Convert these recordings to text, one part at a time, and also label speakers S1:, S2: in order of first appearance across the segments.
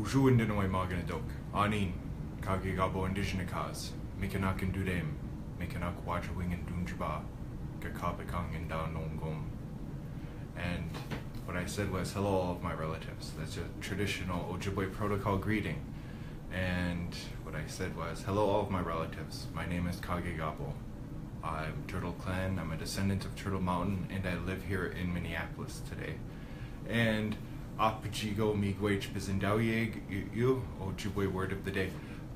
S1: Ujuindinoi maganadok, Anin, Kagigabo Indigenakaz, Mikanak and Dudem, Mikanak Wajawing and Dunjaba, Kakapikang and Dawnongom. And what I said was, hello all of my relatives. That's a traditional Ojibwe protocol greeting. And what I said was, hello all of my relatives. My name is Kagigabo. I'm Turtle Clan, I'm a descendant of Turtle Mountain, and I live here in Minneapolis today. And Ojibwe Ojibwe Word of the Day.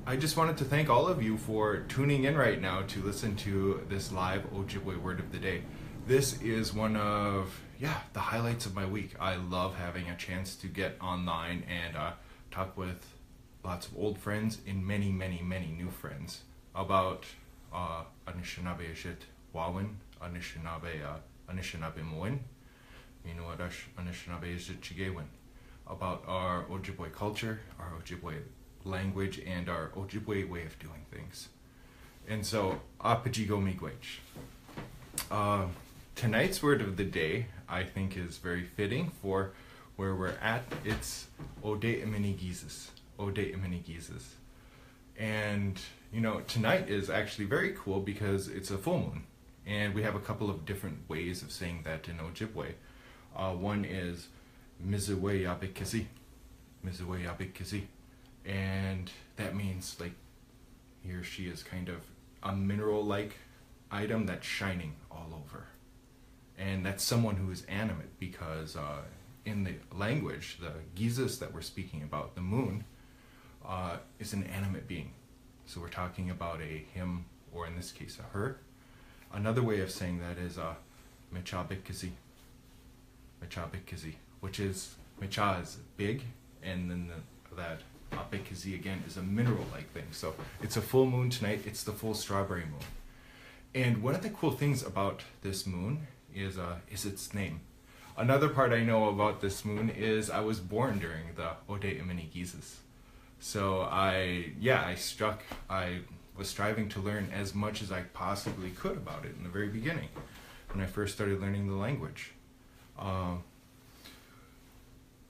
S1: I just wanted to thank all of you for tuning in right now to listen to this live Ojibwe Word of the Day. This is one of, the highlights of my week. I love having a chance to get online and talk with lots of old friends and many, many, many new friends about Anishinaabe Ishit Wawin, Anishinaabe Moin, Anishinaabe Ishit Chigewin, about our Ojibwe culture, our Ojibwe language, and our Ojibwe way of doing things. And so, Apajigo Miigwech. Tonight's word of the day, I think, is very fitting for where we're at. It's Ode'imini-giizis. Ode'imini-giizis. And, tonight is actually very cool because it's a full moon. And we have a couple of different ways of saying that in Ojibwe. One is Mizuwe Yabikisi. Mizuwe Yabikisi. And that means, like, he or she is kind of a mineral-like item that's shining all over. And that's someone who is animate because in the language, the Giizis that we're speaking about, the moon, is an animate being. So we're talking about a him, or in this case, a her. Another way of saying that is Mechabikisi. Mechabikisi, which is, Mecha is big, and then that Abikizi again is a mineral-like thing. So it's a full moon tonight, it's the full strawberry moon. And one of the cool things about this moon is its name. Another part I know about this moon is I was born during the Ode'imini-giizis. So I was striving to learn as much as I possibly could about it in the very beginning, when I first started learning the language.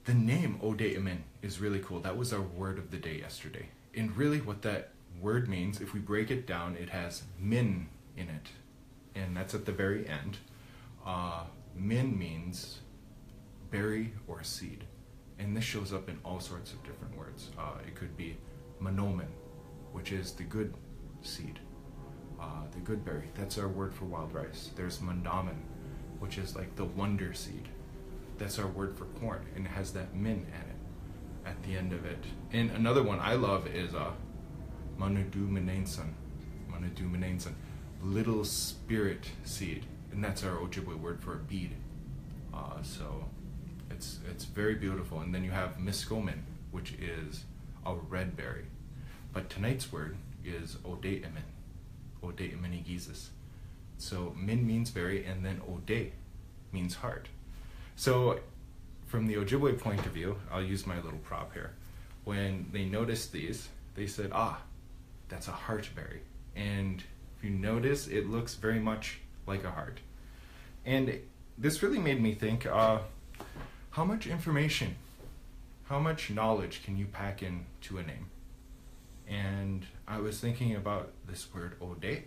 S1: The name Ode'imini is really cool. That was our word of the day yesterday. And really what that word means, if we break it down, it has min in it. And that's at the very end. Min means berry or seed. And this shows up in all sorts of different words. It could be Mahnomen, which is the good seed, the good berry. That's our word for wild rice. There's Mahnomen, which is like the wonder seed. That's our word for corn, and it has that min at it, at the end of it. And another one I love is Manuduminensan, little spirit seed, and that's our Ojibwe word for a bead. So it's very beautiful. And then you have Miskomen, which is a red berry. But tonight's word is Ode'imini-giizis. So min means berry, and then Ode means heart. So from the Ojibwe point of view, I'll use my little prop here. When they noticed these, they said, that's a heartberry. And if you notice, it looks very much like a heart. And this really made me think, how much information, how much knowledge can you pack into a name? And I was thinking about this word Ode,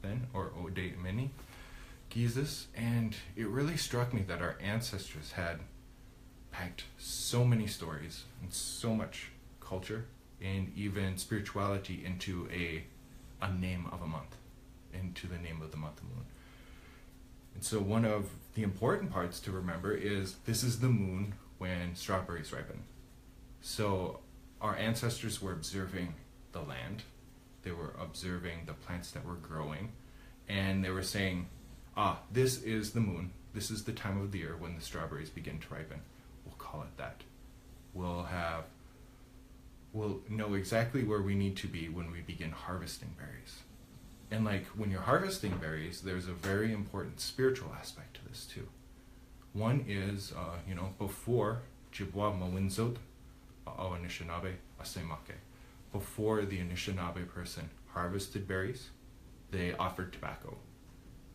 S1: then, or Ode'imini-giizis, and it really struck me that our ancestors had packed so many stories and so much culture and even spirituality into a name of a month, into the name of the month of moon. And so one of the important parts to remember is this is the moon when strawberries ripen. So our ancestors were observing the land, they were observing the plants that were growing, and they were saying, this is the moon, this is the time of the year when the strawberries begin to ripen. We'll call it that. We'll know exactly where we need to be when we begin harvesting berries. And like when you're harvesting berries, there's a very important spiritual aspect to this too. One is, before Jibwa Mawinzot Anishinaabe Asemake, before the Anishinaabe person harvested berries, they offered tobacco.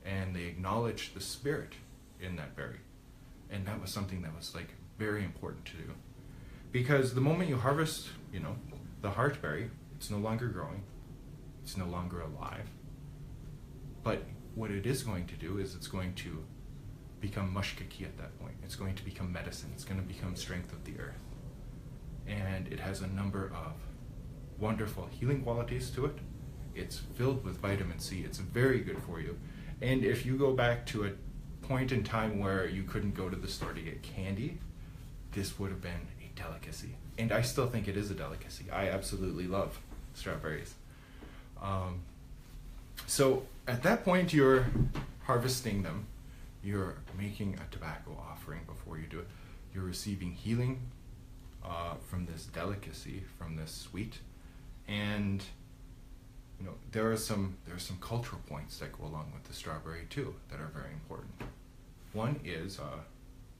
S1: And they acknowledged the spirit in that berry. And that was something that was like very important to do. Because the moment you harvest, the heartberry, it's no longer growing, it's no longer alive. But what it is going to do is it's going to become mushkaki at that point. It's going to become medicine. It's going to become strength of the earth. And it has a number of wonderful healing qualities to it. It's filled with vitamin C. It's very good for you. And if you go back to a point in time where you couldn't go to the store to get candy, this would have been a delicacy. And I still think it is a delicacy. I absolutely love strawberries. So at that point, you're harvesting them. You're making a tobacco offering before you do it. You're receiving healing from this delicacy, from this sweet. And there are some cultural points that go along with the strawberry too that are very important. One is,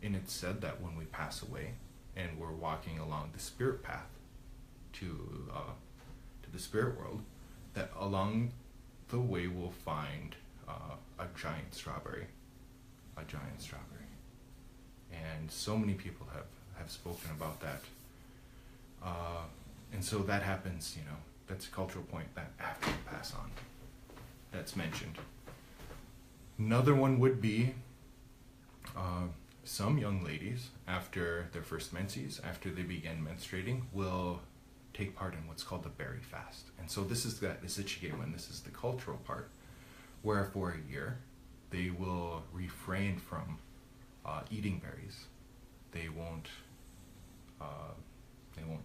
S1: and it's said that when we pass away and we're walking along the spirit path to the spirit world, that along the way we'll find a giant strawberry. And so many people have spoken about that. And so that happens, that's a cultural point that after you pass on, that's mentioned. Another one would be some young ladies, after their first menses, after they begin menstruating, will take part in what's called the berry fast. And so this is that Izichige, this is the cultural part, where for a year they will refrain from eating berries. They won't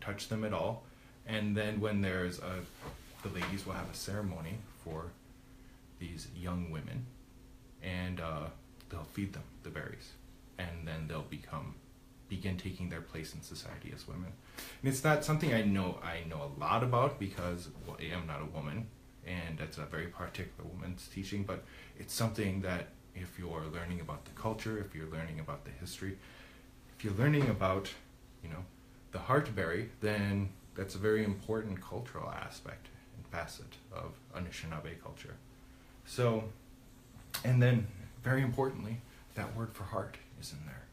S1: touch them at all. And then when the ladies will have a ceremony for these young women, and they'll feed them the berries, and then they'll begin taking their place in society as women. And it's not something I know a lot about, because I am not a woman, and that's a very particular woman's teaching, but it's something that if you're learning about the culture, if you're learning about the history, if you're learning about, the heartberry, then that's a very important cultural aspect and facet of Anishinaabe culture. So, and then very importantly, that word for heart is in there.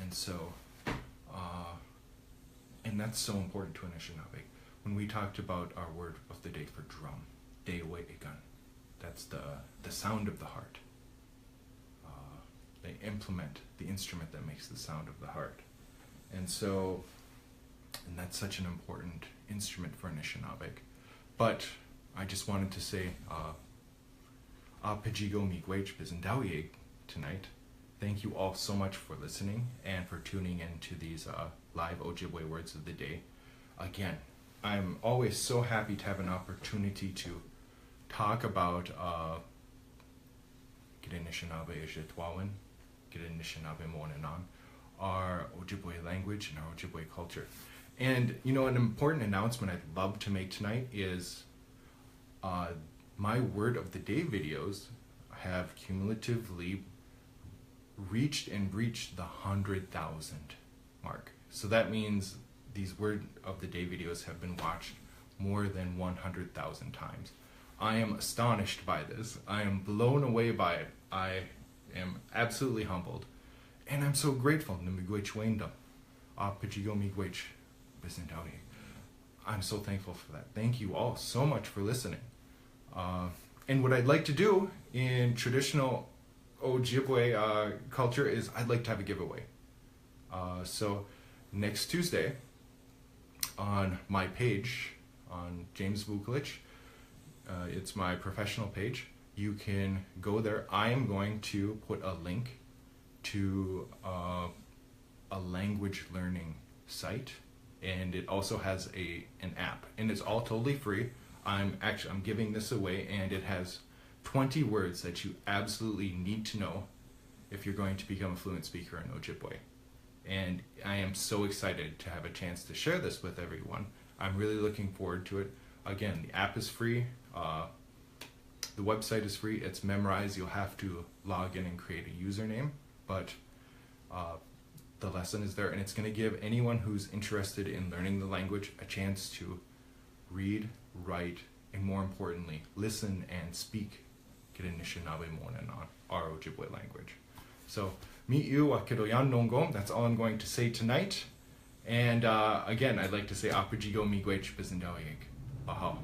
S1: And so, and that's so important to Anishinaabe. When we talked about our word of the day for drum, Dewe Egan, that's the sound of the heart. They implement the instrument that makes the sound of the heart. And so, and that's such an important instrument for Anishinaabe. But I just wanted to say, Pajigo Miigwech Bizendawiye tonight. Thank you all so much for listening and for tuning in to these live Ojibwe Words of the Day. Again, I'm always so happy to have an opportunity to talk about Anishinaabe Ejitwawan, Anishinaabe Monenan, our Ojibwe language and our Ojibwe culture. And, an important announcement I'd love to make tonight is my Word of the Day videos have cumulatively reached the 100,000 mark. So that means these Word of the Day videos have been watched more than 100,000 times. I am astonished by this. I am blown away by it. I am absolutely humbled. And I'm so grateful. I'm so thankful for that. Thank you all so much for listening. And what I'd like to do in traditional Ojibwe culture is I'd like to have a giveaway. So next Tuesday on my page, on James Vukolich, it's my professional page. You can go there. I am going to put a link to a language learning site, and it also has an app, and it's all totally free. I'm giving this away, and it has 20 words that you absolutely need to know if you're going to become a fluent speaker in Ojibwe. And I am so excited to have a chance to share this with everyone. I'm really looking forward to it. Again, the app is free. The website is free. It's memorized. You'll have to log in and create a username, but the lesson is there, and it's going to give anyone who's interested in learning the language a chance to read, write, and more importantly, listen and speak Anishinaabe Monenan, our Ojibwe language. So, meet you, Akidoyan Nongom. That's all I'm going to say tonight. And again, I'd like to say Apajigo Miigwech Bizendawig. Baha.